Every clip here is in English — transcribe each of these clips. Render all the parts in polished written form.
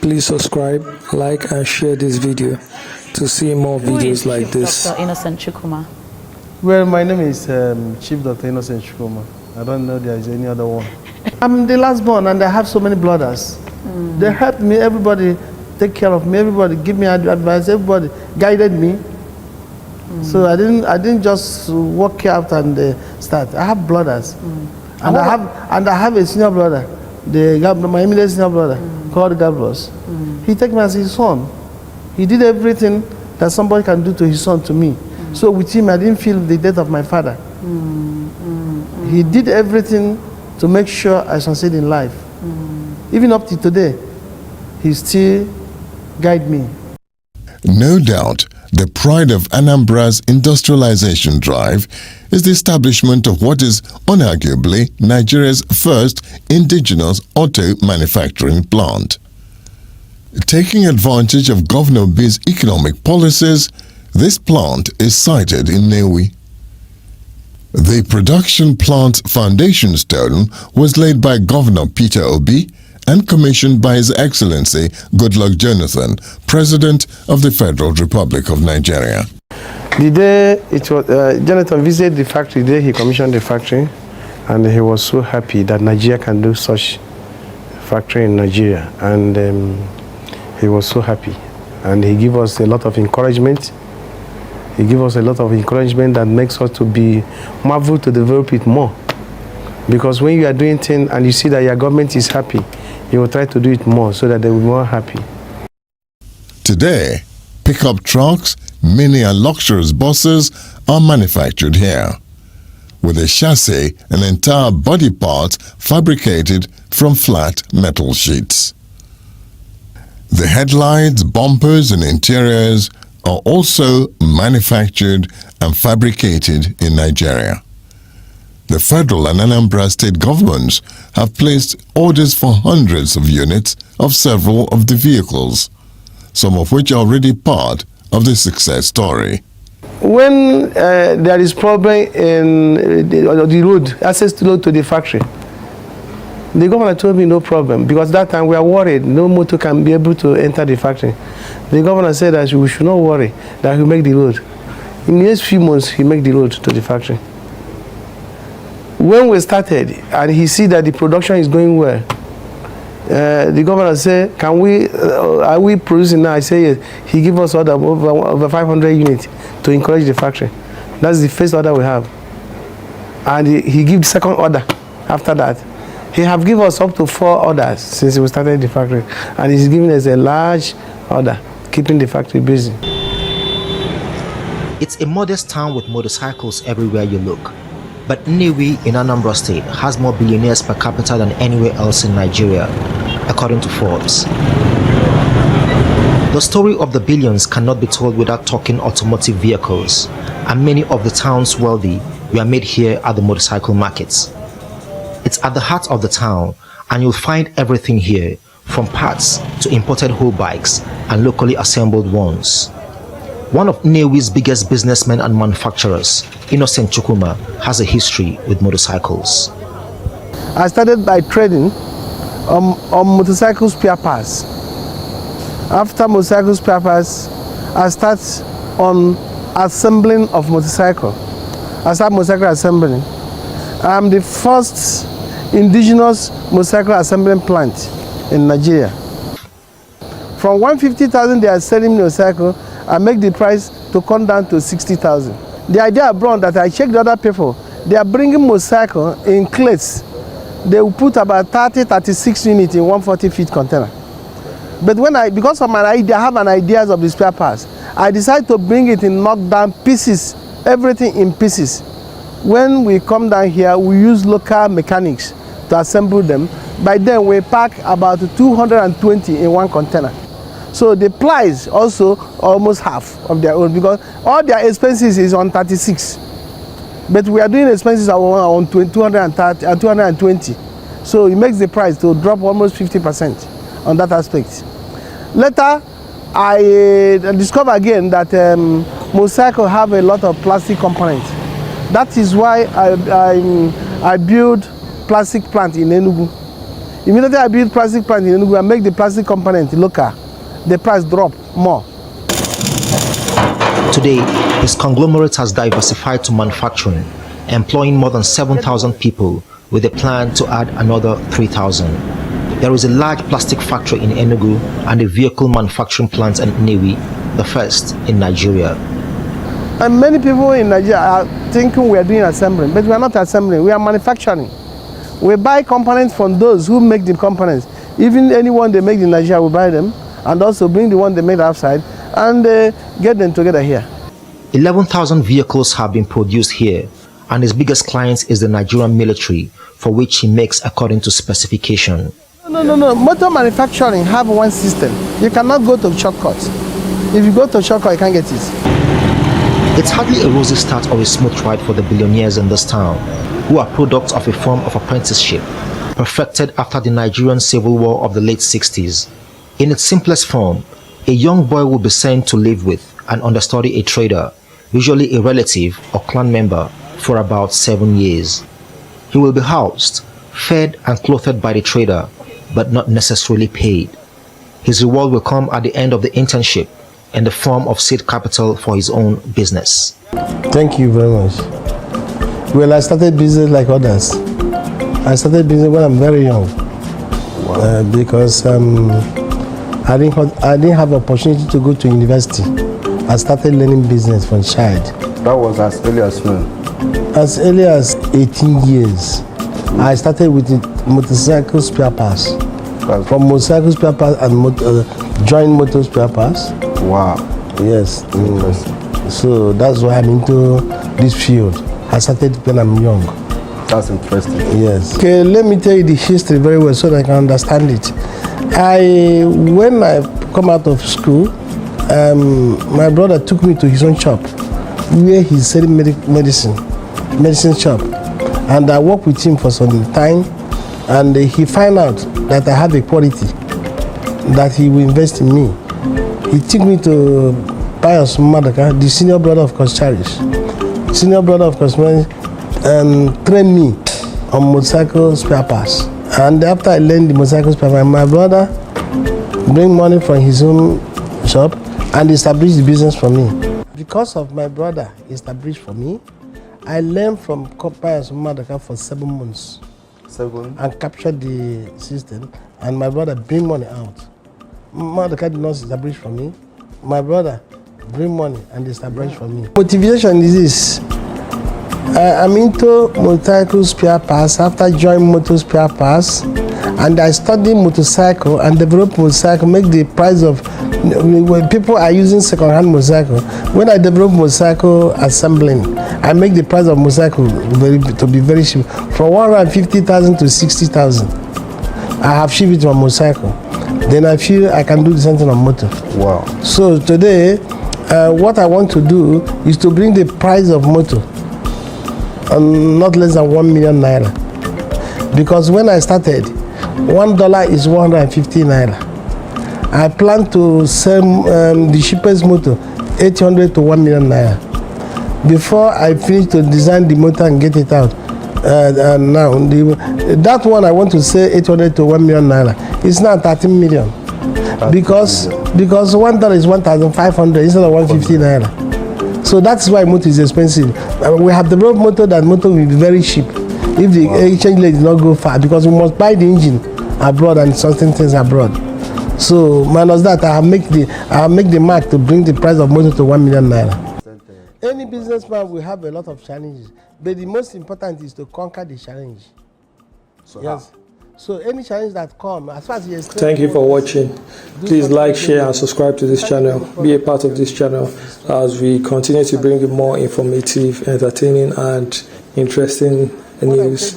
Please subscribe, like and share this video to see more videos like this. Dr. Innoson Chukwuma? Well, my name is Chief Dr. Innoson Chukwuma. I don't know there is any other one. I'm the last born and I have so many brothers. They helped me, everybody take care of me, everybody give me advice, everybody guided me. So I didn't just walk out and start. I have brothers. And I have a senior brother, my immediate senior brother, called Gabriel. He took me as his son. He did everything that somebody can do to his son to me. So with him, I didn't feel the death of my father. He did everything to make sure I succeed in life. Even up to today, he still guides me. No doubt, the pride of Anambra's industrialization drive is the establishment of what is unarguably Nigeria's first indigenous auto manufacturing plant. Taking advantage of Governor B's economic policies, this plant is sited in Nnewi. The production plant's foundation stone was laid by Governor Peter Obi and commissioned by His Excellency Goodluck Jonathan, President of the Federal Republic of Nigeria. The day it was, Jonathan visited the factory, the day he commissioned the factory, and he was so happy that Nigeria can do such factory in Nigeria, and he was so happy, and he gave us a lot of encouragement. He gave us a lot of encouragement that makes us to be marveled to develop it more. Because when you are doing things and you see that your government is happy, you will try to do it more so that they will be more happy. Today, pickup trucks, mini and luxurious buses are manufactured here, with a chassis and entire body parts fabricated from flat metal sheets. The headlights, bumpers and interiors are also manufactured and fabricated in Nigeria. The federal and Anambra state governments have placed orders for hundreds of units of several of the vehicles, some of which are already part of the success story. When there is problem in the road, access to road to the factory, the governor told me no problem, because that time we are worried no motor can be able to enter the factory. The governor said that we should not worry, that he'll make the road. In the next few months, he make the road to the factory. When we started and he see that the production is going well, the governor said, "Can we? Are we producing now?" I say yes. He give us order over 500 units to encourage the factory. That's the first order we have, and he give the second order after that. He have given us up to 4 orders since we started the factory, and he's giving us a large order, keeping the factory busy. It's a modest town with motorcycles everywhere you look. But Nnewi in Anambra State has more billionaires per capita than anywhere else in Nigeria, according to Forbes. The story of the billions cannot be told without talking automotive vehicles, and many of the town's wealthy were made here at the motorcycle markets. It's at the heart of the town, and you'll find everything here, from parts to imported whole bikes and locally assembled ones. One of Nnewi's biggest businessmen and manufacturers, Innoson Chukwuma, has a history with motorcycles. I started by trading on motorcycle spare parts. After motorcycle spare parts, I start on assembling of motorcycle. I start motorcycle assembling. I'm the first indigenous motorcycle assembling plant in Nigeria. From 150,000 they are selling motorcycle, I make the price to come down to 60,000. The idea abroad that I check the other people, they are bringing motorcycle in crates. They will put about 36 units in 140 feet container. But because of my idea, I have an idea of the spare parts, I decided to bring it in knockdown pieces, everything in pieces. When we come down here, we use local mechanics to assemble them. By then, we pack about 220 in one container. So the price also almost half of their own, because all their expenses is on 36. But we are doing expenses on 230 and 220. So it makes the price to drop almost 50% on that aspect. Later, I discovered again that motorcycle have a lot of plastic components. That is why I build plastic plant in Enugu. Immediately I build plastic plant in Enugu and make the plastic component local, the price drop more. Today, his conglomerate has diversified to manufacturing, employing more than 7,000 people with a plan to add another 3,000. There is a large plastic factory in Enugu and a vehicle manufacturing plant in Nnewi, the first in Nigeria. And many people in Nigeria are thinking we are doing assembling, but we are not assembling, we are manufacturing. We buy components from those who make the components. Even anyone they make in Nigeria, we buy them, and also bring the one they made outside and get them together here. 11,000 vehicles have been produced here, and his biggest client is the Nigerian military, for which he makes according to specification. No. Motor manufacturing have one system. You cannot go to shortcuts. If you go to shortcut, you can't get it. It's hardly a rosy start or a smooth ride for the billionaires in this town, who are products of a form of apprenticeship, perfected after the Nigerian Civil War of the late 60s. In its simplest form, a young boy will be sent to live with and understudy a trader, usually a relative or clan member, for about 7 years. He will be housed, fed and clothed by the trader, but not necessarily paid. His reward will come at the end of the internship in the form of seed capital for his own business. Thank you very much. Well, I started business like others. I started business when I'm very young. Wow. Because I didn't have opportunity to go to university. I started learning business from child. That was as early as when? As early as 18 years. I started with motorcycle spare parts. From motorcycle spare parts and joint motor spare parts. Wow. Yes. So that's why I'm into this field. I started when I'm young. That's interesting. Yes. Okay, let me tell you the history very well so that I can understand it. When I come out of school, my brother took me to his own shop where he's selling medicine shop. And I worked with him for some time, and he found out that I have a quality that he will invest in me. He took me to Pius Madaka, the senior brother of Koscharish. Senior brother of Koscharish, trained me on motorcycle spare parts. And after I learned the motorcycle spare parts, my brother bring money from his own shop and established the business for me. Because of my brother established for me, I learned from Pius Madaka for 7 months. 7? And captured the system, and my brother bring money out. Madaka did not establish for me. My brother bring money and establish for me. Motivation is this. I'm into motorcycle spare parts after joining motor spare parts, and I study motorcycle and develop motorcycle, make the price of when people are using second-hand motorcycle. When I develop motorcycle assembling, I make the price of motorcycle to be very cheap, from 150,000 to 60,000. I have shipped it on motorcycle. Then I feel I can do the same thing on motor. Wow. So today, what I want to do is to bring the price of motor not less than 1 million naira. Because when I started, $1 is 150 naira. I plan to sell the cheapest motor 800 to 1 million naira. Before I finish to design the motor and get it out, now that one I want to sell 800 to 1 million naira. It's now 13 million. Because $1 is 1,500 instead of 150 naira. So that's why motor is expensive. We have developed motor that motor will be very cheap if the exchange rate does not go far, because we must buy the engine abroad and certain things abroad. So minus that, I make the mark to bring the price of motor to 1 million naira. Any businessman will have a lot of challenges, but the most important is to conquer the challenge. So yes. So any challenge that comes, as far as you Thank you for watching. Please like, share and subscribe to this channel. Be a part of this channel as we continue to bring you more informative, entertaining and interesting news.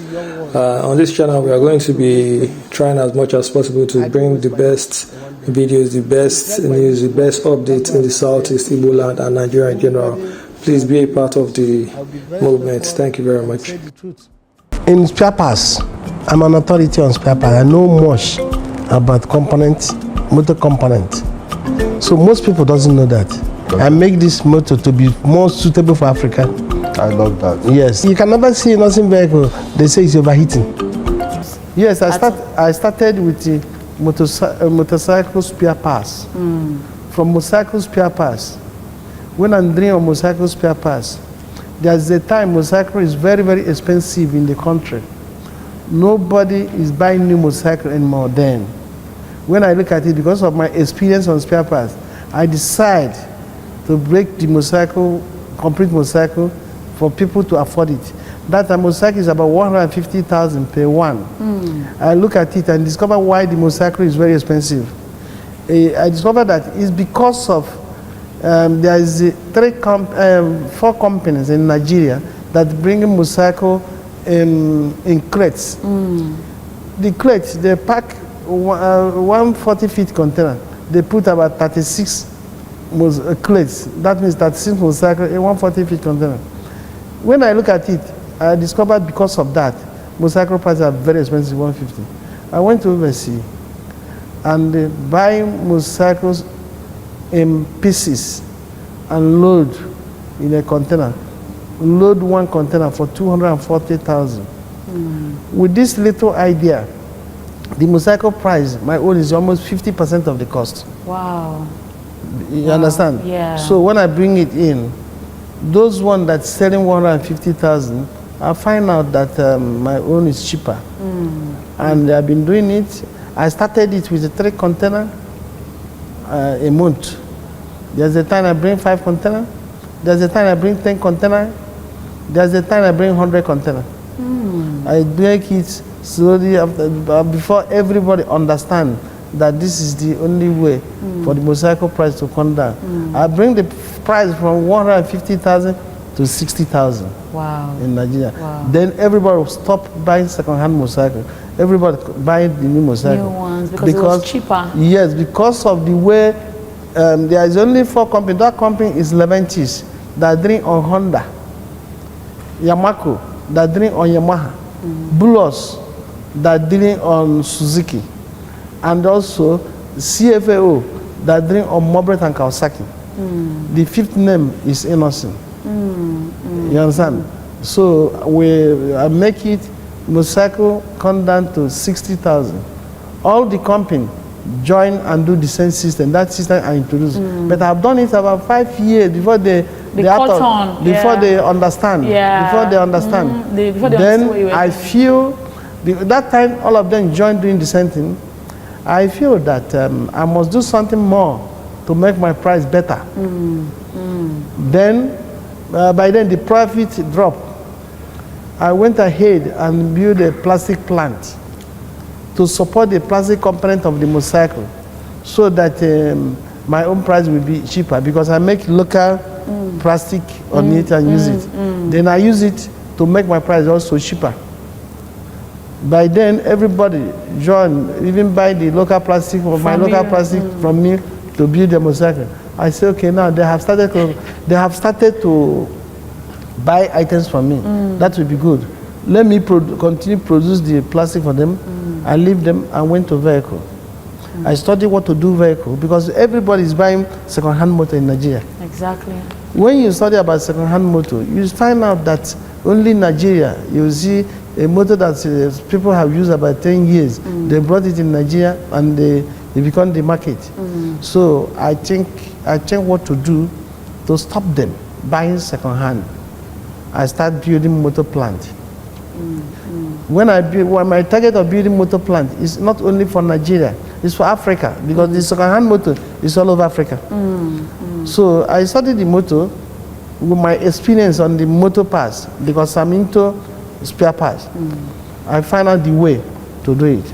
On this channel we are going to be trying as much as possible to bring the best videos, the best news, the best updates in the Southeast, Igboland and Nigeria in general. Please be a part of the movement. Thank you very much. In spare parts, I'm an authority on spare parts. I know much about motor component. So most people doesn't know that. I make this motor to be more suitable for Africa. I love that. Yes. You can never see a nursing vehicle, they say it's overheating. Yes, I started with the motorcycle spare parts. From motorcycle spare parts. When I'm doing on motorcycle spare parts, there's a time motorcycle is very, very expensive in the country. Nobody is buying new motorcycle anymore then. When I look at it, because of my experience on spare parts, I decide to break the motorcycle, complete motorcycle, for people to afford it. That motorcycle is about 150,000 per one. I look at it and discover why the motorcycle is very expensive. I discovered that it's because of there is 4 companies in Nigeria that bring motorcycle in crates. The crates, they pack 140 feet container. They put about 36 crates. That means 36 motorcycle in 140 feet container. When I look at it, I discovered because of that, motorcycle prices are very expensive, 150. I went to overseas and buy motorcycles in pieces and load in a container. Load one container for 240,000. With this little idea, the motorcycle price, my own, is almost 50% of the cost. Wow. You understand? Yeah. So when I bring it in, those one that's selling 150,000, I find out that my own is cheaper. And I've been doing it. I started it with a 3 container a month. There's a time I bring 5 container. There's a time I bring 10 container. There's a time I bring 100 container. I break it slowly before everybody understand that this is the only way for the motorcycle price to come down. I bring the price from 150,000 to 60,000. Wow. In Nigeria. Wow. Then everybody will stop buying second-hand motorcycle. Everybody buying the new motorcycle. New ones because it was cheaper. Yes, because of the way there is only 4 companies. That company is Leventis that drink on Honda, Yamaha that drink on Yamaha, Bulos that drink on Suzuki, and also CFAO that drink on Mobret and Kawasaki. The 5th name is Innoson. You understand? So we make it motorcycle come down to 60,000. All the company join and do the same system. That system I introduced. But I've done it about 5 years before they understand. Before they understand. Then I feel that time all of them joined doing the same thing. I feel that I must do something more to make my price better. Then by then the profit dropped. I went ahead and built a plastic plant to support the plastic component of the motorcycle so that my own price will be cheaper because I make local plastic on it and use it. Then I use it to make my price also cheaper. By then everybody joined, even buy the local plastic or my local plastic from me to build the motorcycle. I say, okay, now they have started to buy items from me. That will be good. Let me continue produce the plastic for them. I leave them and went to vehicle. I studied what to do vehicle because everybody is buying second-hand motor in Nigeria. Exactly. When you study about second-hand motor, you find out that only in Nigeria you see a motor that people have used about 10 years. They brought it in Nigeria and they become the market. So I think what to do to stop them buying second-hand. I start building motor plant. When my target of building motor plant is not only for Nigeria, it's for Africa because the second-hand motor is all over Africa. So I studied the motor with my experience on the motor parts because I'm into spare parts. I find out the way to do it.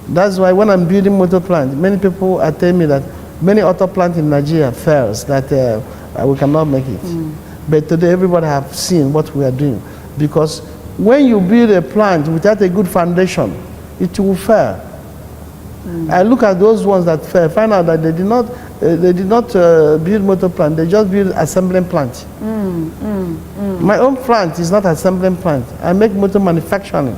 That's why when I'm building motor plant, many people are telling me that many auto plants in Nigeria fails, that we cannot make it. But today everybody have seen what we are doing because when you build a plant without a good foundation, it will fail. I look at those ones that fail, find out that they did not build motor plant, they just build assembling plant. My own plant is not assembling plant. I make motor manufacturing.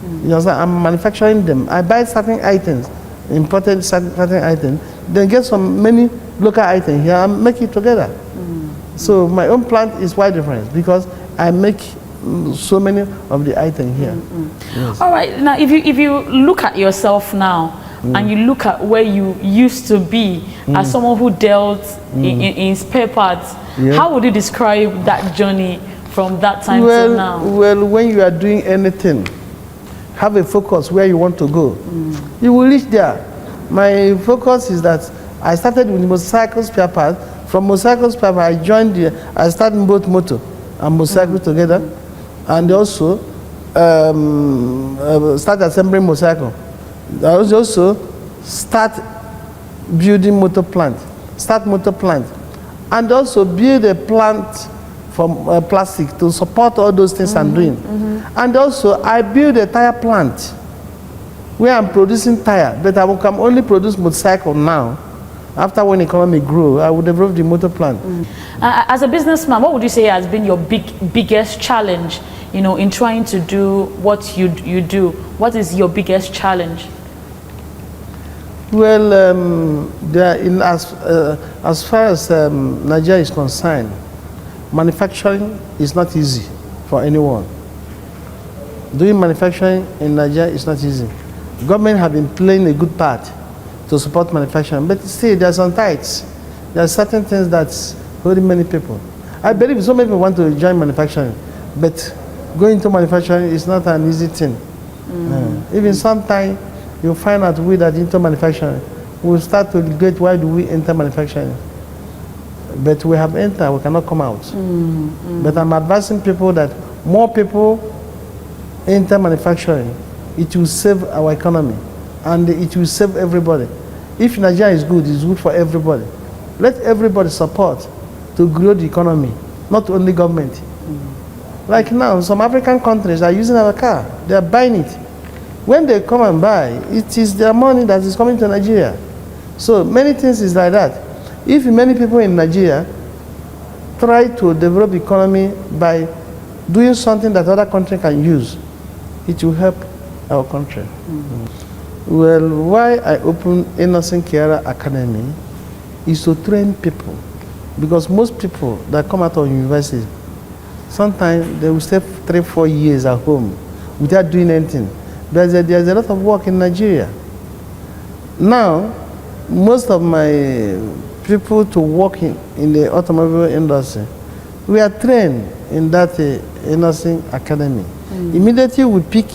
You understand? I'm manufacturing them. I buy certain items, imported certain items, then get many local items here and make it together. So my own plant is quite different because I make so many of the items here. Yes. All right. Now, if you look at yourself now and you look at where you used to be as someone who dealt in spare parts, how would you describe that journey from that time to now? Well, when you are doing anything, have a focus where you want to go. You will reach there. My focus is that I started with motorcycle spare parts. From motorcycle spare parts, I started both motor and motorcycle together, and also start assembling motorcycle. I also start building motor plant, and also build a plant from plastic to support all those things I'm doing. And also I build a tire plant where I'm producing tire, but I can only produce motorcycle now. After when economy grew, I would develop the motor plant. As a businessman, what would you say has been your biggest challenge, in trying to do what you do? What is your biggest challenge? Well, as far as Nigeria is concerned, manufacturing is not easy for anyone. Doing manufacturing in Nigeria is not easy. Government have been playing a good part to support manufacturing, but still there are some tights. There are certain things that's holding many people. I believe so many people want to join manufacturing, but going into manufacturing is not an easy thing. Even sometimes you find out we that into manufacturing, we'll start to regret why do we enter manufacturing. But we have entered, we cannot come out. But I'm advising people that more people enter manufacturing, it will save our economy and it will save everybody. If Nigeria is good, it's good for everybody. Let everybody support to grow the economy, not only government. Like now, some African countries are using our car, they are buying it. When they come and buy, it is their money that is coming to Nigeria. So many things is like that. If many people in Nigeria try to develop economy by doing something that other countries can use, it will help our country. Well, why I opened Innoson Kiara Academy is to train people. Because most people that come out of university, sometimes they will stay 3-4 years at home without doing anything. There's a lot of work in Nigeria. Now, most of my people to work in the automobile industry, we are trained in that Innoson Academy. Immediately we pick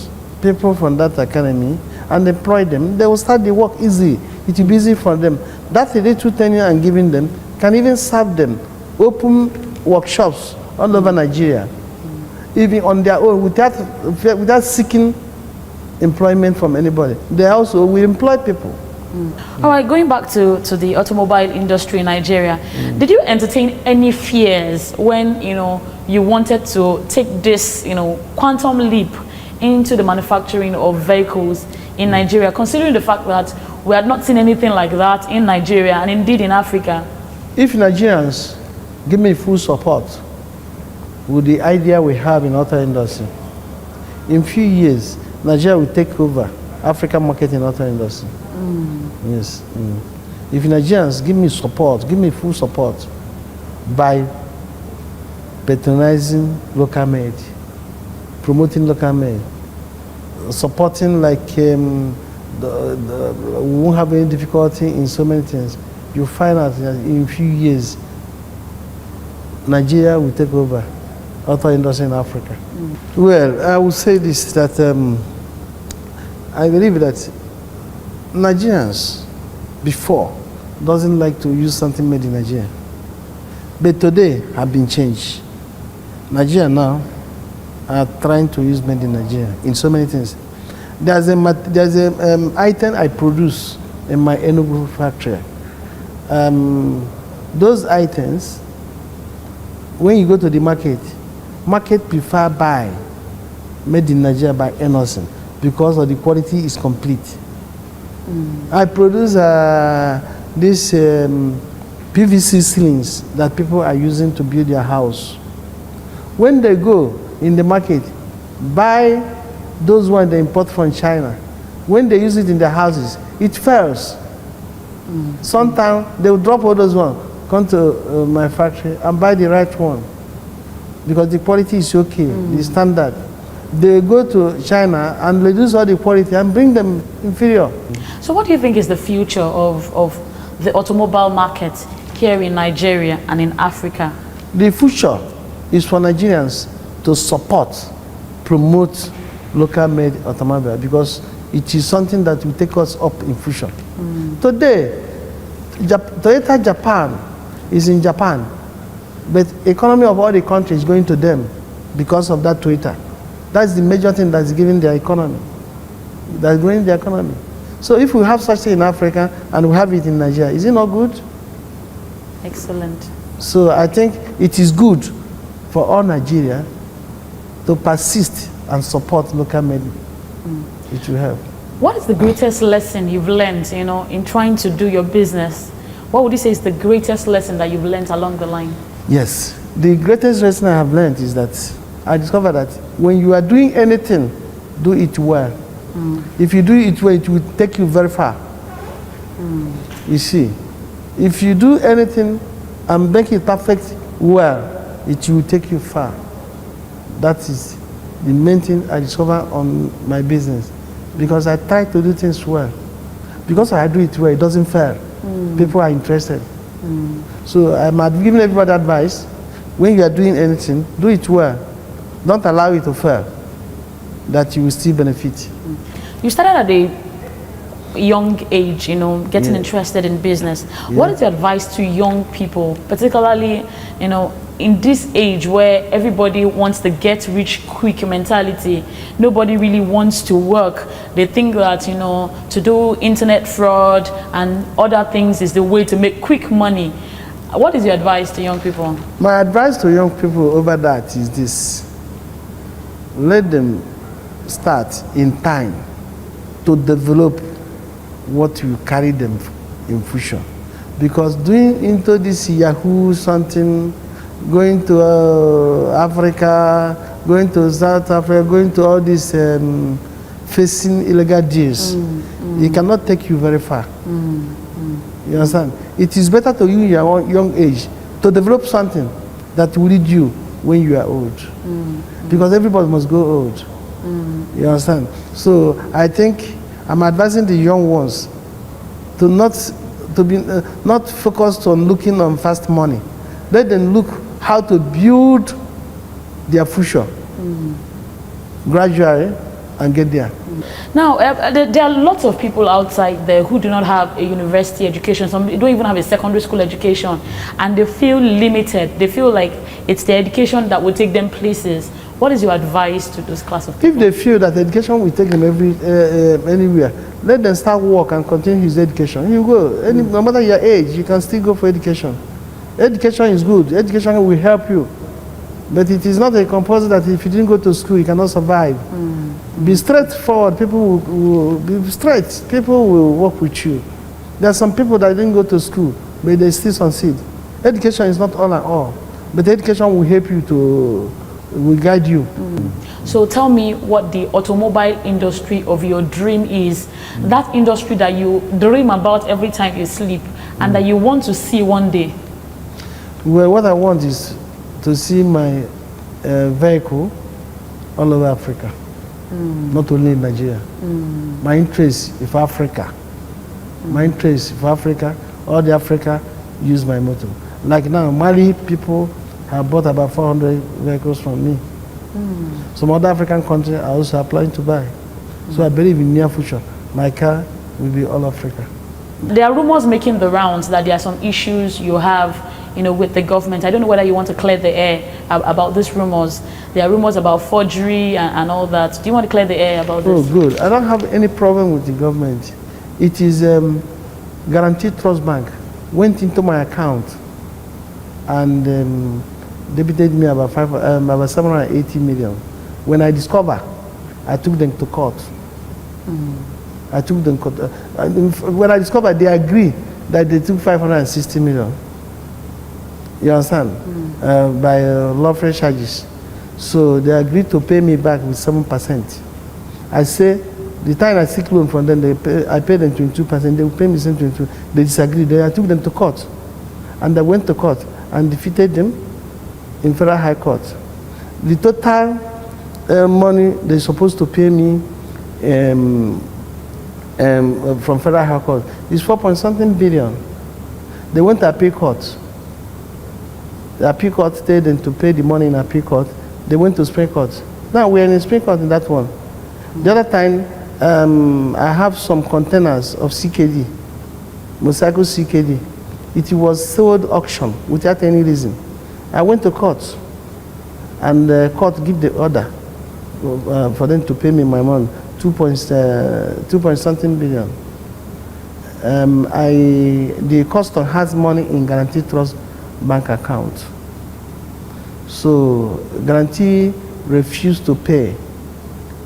people from that academy and employ them, they will start the work easy. It will be easy for them. That little training I'm giving them can even serve them, open workshops all over Nigeria, even on their own, without seeking employment from anybody. They also will employ people. All right, going back to the automobile industry in Nigeria, did you entertain any fears when you wanted to take this quantum leap into the manufacturing of vehicles in Nigeria, considering the fact that we had not seen anything like that in Nigeria and indeed in Africa? If Nigerians give me full support with the idea we have in auto industry, in few years Nigeria will take over African market in auto industry. Yes. If Nigerians give me support, give me full support by patronizing local made, promoting local made, supporting like we won't have any difficulty in so many things. You find out that in a few years Nigeria will take over auto industry in Africa. Well, I would say this, that I believe that Nigerians before doesn't like to use something made in Nigeria, but today have been changed. Nigeria now are trying to use made in Nigeria in so many things. There's a item I produce in my Enugu factory. Those items, when you go to the market prefer buy made in Nigeria by Innoson because of the quality is complete. I produce these PVC ceilings that people are using to build their house. When they go in the market, buy those ones they import from China. When they use it in their houses, it fails. Sometimes they will drop all those ones, come to my factory and buy the right one. because the quality is okay, the standard. They go to China and reduce all the quality and bring them inferior. So what do you think is the future of the automobile market here in Nigeria and in Africa? The future is for Nigerians to support, promote local-made automobile, because it is something that will take us up in future. Today, Toyota Japan is in Japan, but economy of all the countries is going to them because of that Toyota. That's the major thing that's giving their economy, that's growing the economy. So if we have such thing in Africa and we have it in Nigeria, is it not good? Excellent. So I think it is good for all Nigeria to persist and support local made. It will help. What is the greatest lesson you've learned, in trying to do your business? What would you say is the greatest lesson that you've learned along the line? Yes, the greatest lesson I have learned is that I discovered that when you are doing anything, do it well. If you do it well, it will take you very far. You see, if you do anything and make it perfect well, it will take you far. That is the main thing I discovered on my business, because I try to do things well. Because I do it well, it doesn't fail. People are interested. So I'm giving everybody advice: when you are doing anything, do it well. Don't allow it to fail, that you will still benefit. You started at a young age, getting interested in business. What is your advice to young people, particularly, in this age where everybody wants the get rich quick mentality? Nobody really wants to work. They think that, to do internet fraud and other things is the way to make quick money. What is your advice to young people? My advice to young people over that is this: let them start in time to develop what will carry them in future. Because doing into this Yahoo something, going to Africa, going to South Africa, going to all these facing illegal deals, it cannot take you very far. You understand? It is better to you in your young age to develop something that will lead you when you are old. Because everybody must go old. You understand? So I think I'm advising the young ones to not focused on looking on fast money. Let them look how to build their future gradually and get there. Now, there are lots of people outside there who do not have a university education. Some don't even have a secondary school education, and they feel limited. They feel like it's the education that will take them places. What is your advice to those class of people? If they feel that education will take them anywhere, let them start work and continue his education. You go, no matter your age, you can still go for education. Education is good. Education will help you. But it is not a compulsion that if you didn't go to school, you cannot survive. Be straightforward. People will be straight. People will work with you. There are some people that didn't go to school, but they still succeed. Education is not all and all, but education will help you will guide you. So tell me what the automobile industry of your dream is. That industry that you dream about every time you sleep and that you want to see one day. Well, what I want is to see my vehicle all over Africa, not only in Nigeria. My interest is for Africa. My interest is for Africa. All the Africa use my motor. Like now, Mali people have bought about 400 vehicles from me. Some other African countries are also applying to buy. So I believe in near future, my car will be all Africa. There are rumors making the rounds that there are some issues you have, with the government. I don't know whether you want to clear the air about these rumors. There are rumors about forgery and all that. Do you want to clear the air about this? Oh, good. I don't have any problem with the government. It is Guaranteed Trust Bank went into my account and debited me about 780 million. When I discovered, I took them to court. I took them. When I discovered, they agreed that they took 560 million. You understand? By lawful charges. So they agreed to pay me back with 7%. I say, the time I seek loan from them, I paid them 22%. They will pay me the same 22%. They disagreed. Then I took them to court, and I went to court and defeated them in Federal High Court. The total money they're supposed to pay me from Federal High Court is 4-point-something billion. They went to appeal court. The appeal court stayed them to pay the money in appeal court. They went to Supreme Court. Now we're in the Supreme Court in that one. The other time, I have some containers of CKD, motorcycle CKD. It was sold auction without any reason. I went to court, and the court gave the order for them to pay me my money, 2-point-something billion. The custom has money in Guarantee Trust bank account. So Guarantee refused to pay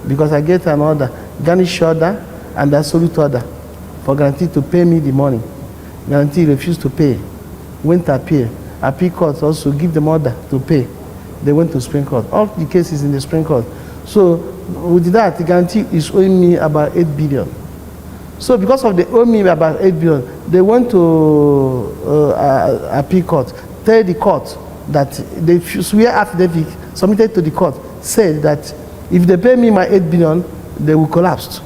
because I get an order, garnish order and absolute order for Guarantee to pay me the money. Guarantee refused to pay. Went to appeal. Appeal court also give them order to pay. They went to Supreme Court. All the cases in the Supreme Court. So with that, the Guarantee is owing me about 8 billion. So because of the owe me about 8 billion, they went to appeal court, tell the court that they swear affidavit submitted to the court said that if they pay me my 8 billion, they will collapse.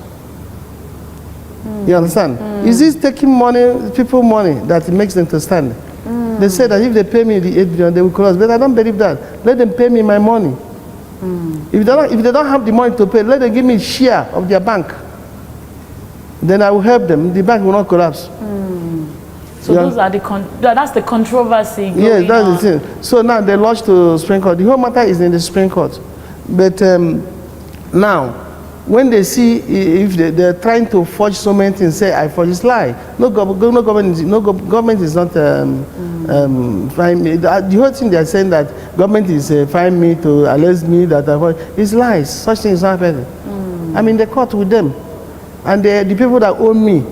You understand? Is this taking money, people money, that makes them to stand? They say that if they pay me the 8 billion, they will collapse. But I don't believe that. Let them pay me my money. If they don't have the money to pay, let them give me a share of their bank. Then I will help them. The bank will not collapse. So those are that's the controversy going yes, that's on. the thing. So now they lodged to Supreme Court. The whole matter is in the Supreme Court. But now, when they see if they're trying to forge so many things, say I forge, it's lie. No government is not fine me. The whole thing they're saying that government is fine me to arrest me that I forge, it's lies. Such things is not happening. I'm in the court with them. And the people that owe me,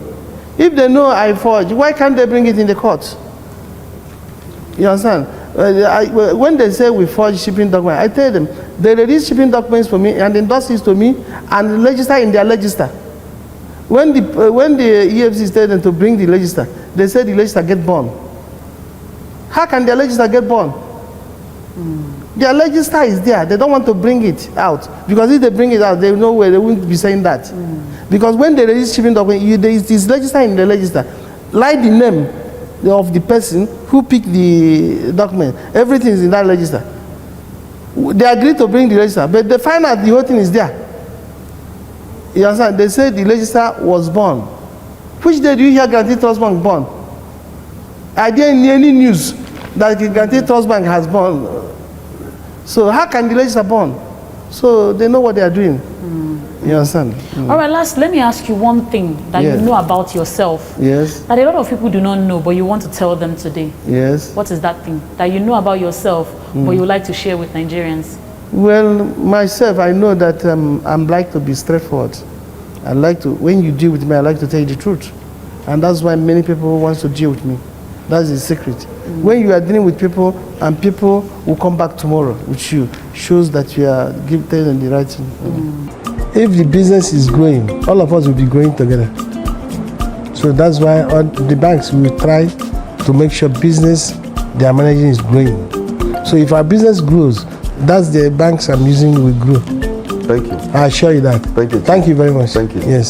if they know I forge, why can't they bring it in the court? You understand? When they say we forge shipping documents, I tell them, they release shipping documents for me and endorse it to me and register in their register. When the EFCC tell them to bring the register, they say the register get burned. How can their register get burned? Their register is there. They don't want to bring it out. Because if they bring it out, they know where they won't be saying that. Because when they release shipping document, it is registered in the register. Like the name of the person who picked the document. Everything is in that register. They agree to bring the register, but they find out the whole thing is there. You understand? They say the register was born. Which day do you hear Guarantee Trust Bank born? Are there any news that the Guarantee Trust Bank has born? So how can the register born? So they know what they are doing. You understand? All right, last, let me ask you one thing that you know about yourself. Yes. That a lot of people do not know, but you want to tell them today. Yes. What is that thing that you know about yourself, but you like to share with Nigerians? Well, myself, I know that I'm like to be straightforward. I like to, when you deal with me, I like to tell you the truth. And that's why many people want to deal with me. That's the secret. When you are dealing with people and people will come back tomorrow with you, shows that you are telling them the right thing. If the business is growing, all of us will be growing together. So that's why all the banks will try to make sure business they are managing is growing. So if our business grows, that's the banks I'm using will grow. Thank you. I assure you that. Thank you. Thank you very much. Thank you. Yes.